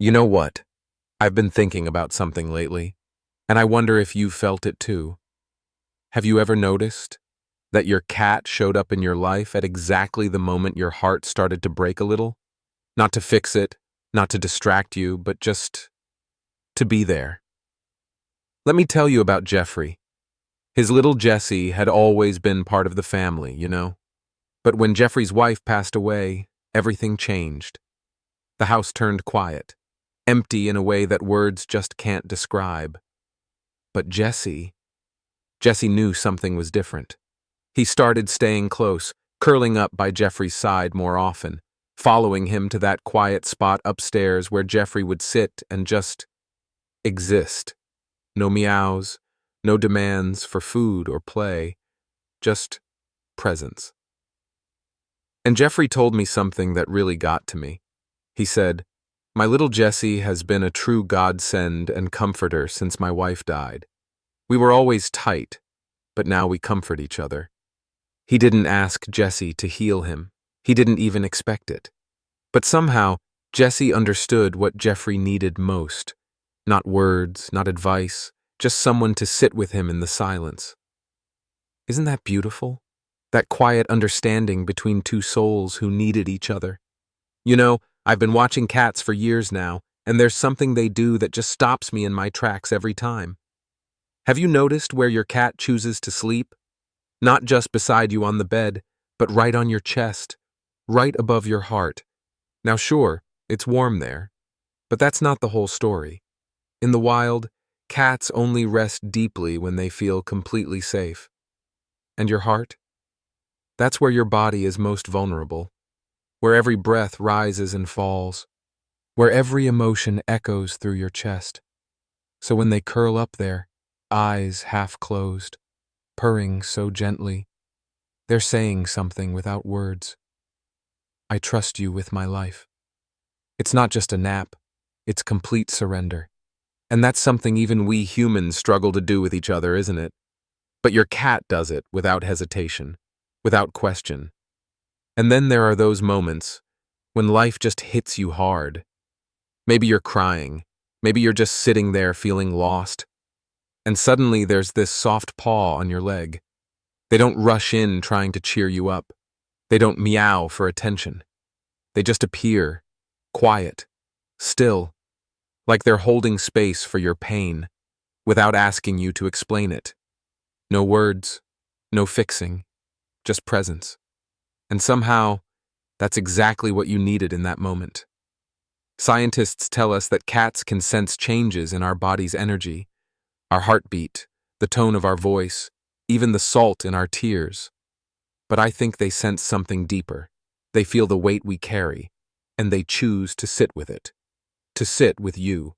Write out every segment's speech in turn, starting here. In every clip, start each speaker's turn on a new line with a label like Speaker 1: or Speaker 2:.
Speaker 1: You know what? I've been thinking about something lately, and I wonder if you felt it too. Have you ever noticed that your cat showed up in your life at exactly the moment your heart started to break a little? Not to fix it, not to distract you, but just to be there. Let me tell you about Jeffrey. His little Jessie had always been part of the family, you know? But when Jeffrey's wife passed away, everything changed. The house turned quiet, empty in a way that words just can't describe. But Jesse knew something was different. He started staying close, curling up by Jeffrey's side more often, following him to that quiet spot upstairs where Jeffrey would sit and just exist. No meows, no demands for food or play, just presence. And Jeffrey told me something that really got to me. He said, "My little Jessie has been a true godsend and comforter since my wife died. We were always tight, but now we comfort each other." He didn't ask Jessie to heal him. He didn't even expect it. But somehow, Jessie understood what Jeffrey needed most. Not words, not advice, just someone to sit with him in the silence. Isn't that beautiful? That quiet understanding between two souls who needed each other. You know, I've been watching cats for years now, and there's something they do that just stops me in my tracks every time. Have you noticed where your cat chooses to sleep? Not just beside you on the bed, but right on your chest, right above your heart. Now sure, it's warm there, but that's not the whole story. In the wild, cats only rest deeply when they feel completely safe. And your heart? That's where your body is most vulnerable, where every breath rises and falls, where every emotion echoes through your chest. So when they curl up there, eyes half closed, purring so gently, they're saying something without words. I trust you with my life. It's not just a nap, it's complete surrender. And that's something even we humans struggle to do with each other, isn't it? But your cat does it without hesitation, without question. And then there are those moments when life just hits you hard. Maybe you're crying, maybe you're just sitting there feeling lost, and suddenly there's this soft paw on your leg. They don't rush in trying to cheer you up. They don't meow for attention. They just appear, quiet, still, like they're holding space for your pain, without asking you to explain it. No words, no fixing, just presence. And somehow, that's exactly what you needed in that moment. Scientists tell us that cats can sense changes in our body's energy, our heartbeat, the tone of our voice, even the salt in our tears. But I think they sense something deeper. They feel the weight we carry, and they choose to sit with it. To sit with you.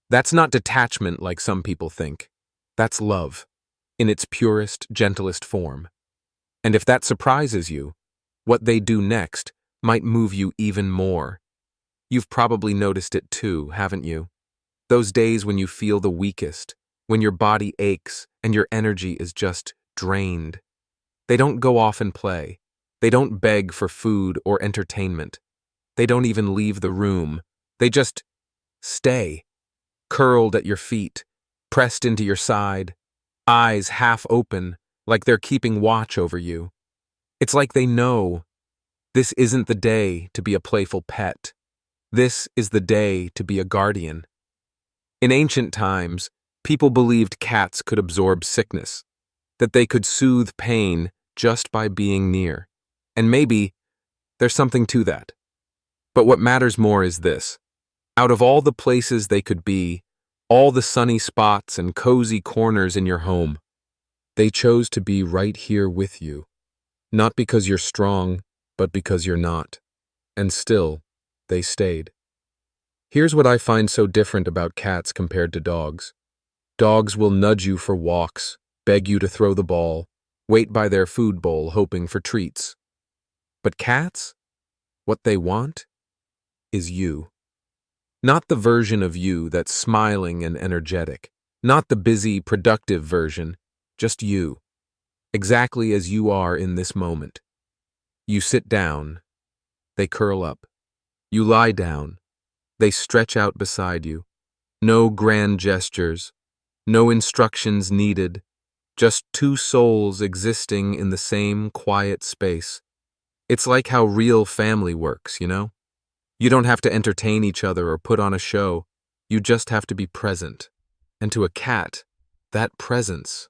Speaker 1: That's not detachment like some people think. That's love, in its purest, gentlest form. And if that surprises you, what they do next might move you even more. You've probably noticed it too, haven't you? Those days when you feel the weakest, when your body aches and your energy is just drained. They don't go off and play. They don't beg for food or entertainment. They don't even leave the room. They just stay, curled at your feet, pressed into your side, eyes half open, like they're keeping watch over you. It's like they know this isn't the day to be a playful pet. This is the day to be a guardian. In ancient times, people believed cats could absorb sickness, that they could soothe pain just by being near. And maybe there's something to that. But what matters more is this. Out of all the places they could be, all the sunny spots and cozy corners in your home, they chose to be right here with you. Not because you're strong, but because you're not. And still, they stayed. Here's what I find so different about cats compared to dogs. Dogs will nudge you for walks, beg you to throw the ball, wait by their food bowl hoping for treats. But cats? What they want is you. Not the version of you that's smiling and energetic. Not the busy, productive version. Just you. Exactly as you are in this moment. You sit down. They curl up. You lie down. They stretch out beside you. No grand gestures, no instructions needed, just two souls existing in the same quiet space. It's like how real family works, you know? You don't have to entertain each other or put on a show. You just have to be present. And to a cat, that presence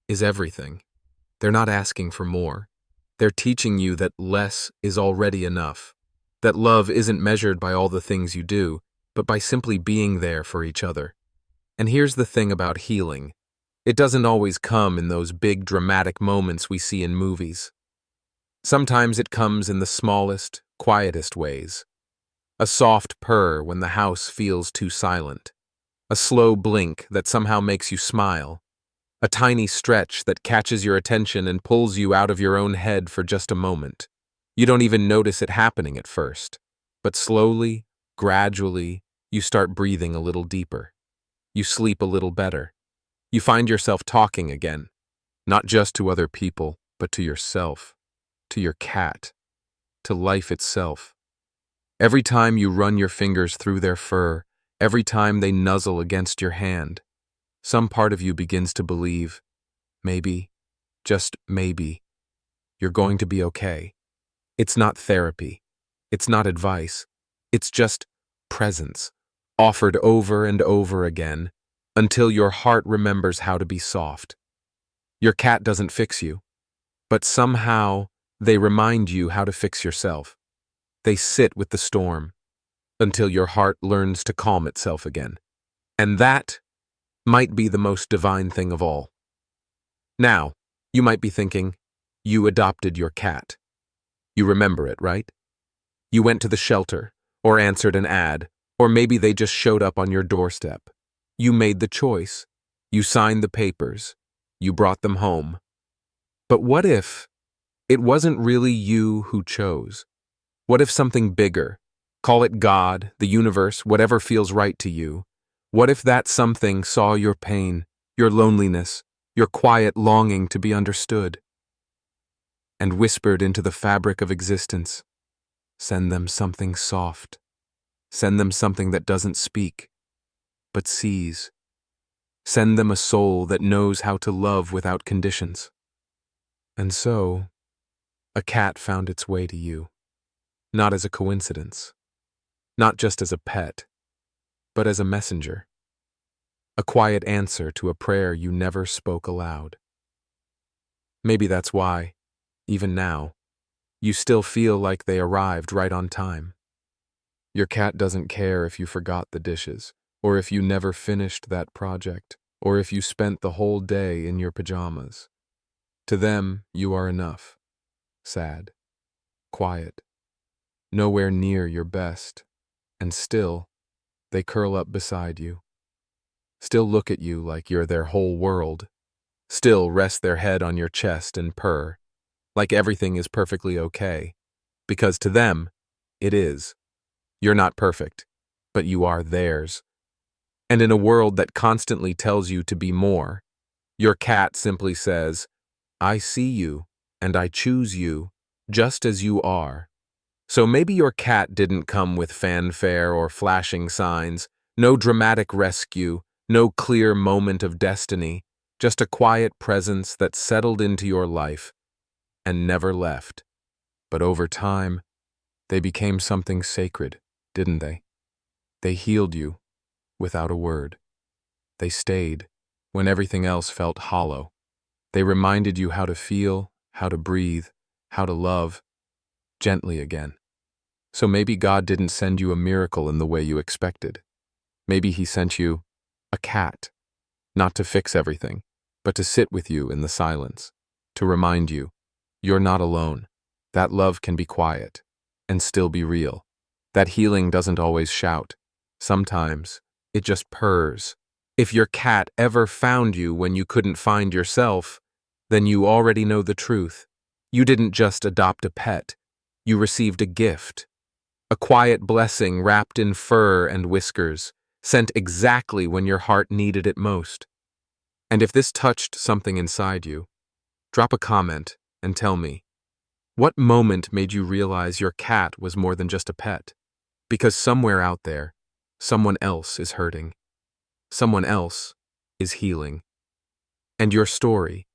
Speaker 1: is everything. They're not asking for more. They're teaching you that less is already enough. That love isn't measured by all the things you do, but by simply being there for each other. And here's the thing about healing. It doesn't always come in those big dramatic moments we see in movies. Sometimes it comes in the smallest, quietest ways. A soft purr when the house feels too silent. A slow blink that somehow makes you smile. A tiny stretch that catches your attention and pulls you out of your own head for just a moment. You don't even notice it happening at first. But slowly, gradually, you start breathing a little deeper. You sleep a little better. You find yourself talking again. Not just to other people, but to yourself. To your cat. To life itself. Every time you run your fingers through their fur, every time they nuzzle against your hand, some part of you begins to believe, maybe, just maybe, you're going to be okay. It's not therapy. It's not advice. It's just presence, offered over and over again, until your heart remembers how to be soft. Your cat doesn't fix you, but somehow they remind you how to fix yourself. They sit with the storm until your heart learns to calm itself again. And that might be the most divine thing of all. Now, you might be thinking, you adopted your cat. You remember it, right? You went to the shelter, or answered an ad, or maybe they just showed up on your doorstep. You made the choice. You signed the papers. You brought them home. But what if it wasn't really you who chose? What if something bigger, call it God, the universe, whatever feels right to you, what if that something saw your pain, your loneliness, your quiet longing to be understood, and whispered into the fabric of existence, send them something soft, send them something that doesn't speak, but sees, send them a soul that knows how to love without conditions. And so, a cat found its way to you. Not as a coincidence, not just as a pet, but as a messenger, a quiet answer to a prayer you never spoke aloud. Maybe that's why, even now, you still feel like they arrived right on time. Your cat doesn't care if you forgot the dishes, or if you never finished that project, or if you spent the whole day in your pajamas. To them, you are enough, sad, quiet, nowhere near your best, and still, they curl up beside you. Still look at you like you're their whole world. Still rest their head on your chest and purr, like everything is perfectly okay. Because to them, it is. You're not perfect, but you are theirs. And in a world that constantly tells you to be more, your cat simply says, I see you, and I choose you, just as you are. So maybe your cat didn't come with fanfare or flashing signs, no dramatic rescue, no clear moment of destiny, just a quiet presence that settled into your life and never left. But over time, they became something sacred, didn't they? They healed you without a word. They stayed when everything else felt hollow. They reminded you how to feel, how to breathe, how to love, gently again. So maybe God didn't send you a miracle in the way you expected. Maybe He sent you a cat, not to fix everything, but to sit with you in the silence, to remind you, you're not alone. That love can be quiet and still be real. That healing doesn't always shout. Sometimes it just purrs. If your cat ever found you when you couldn't find yourself, then you already know the truth. You didn't just adopt a pet. You received a gift. A quiet blessing wrapped in fur and whiskers, sent exactly when your heart needed it most. And if this touched something inside you, drop a comment and tell me, what moment made you realize your cat was more than just a pet? Because somewhere out there, Someone else is hurting. Someone else is healing. And your story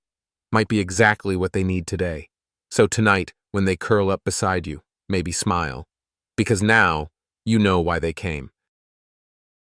Speaker 1: might be exactly what they need today. So tonight, when they curl up beside you, maybe smile. Because now, you know why they came.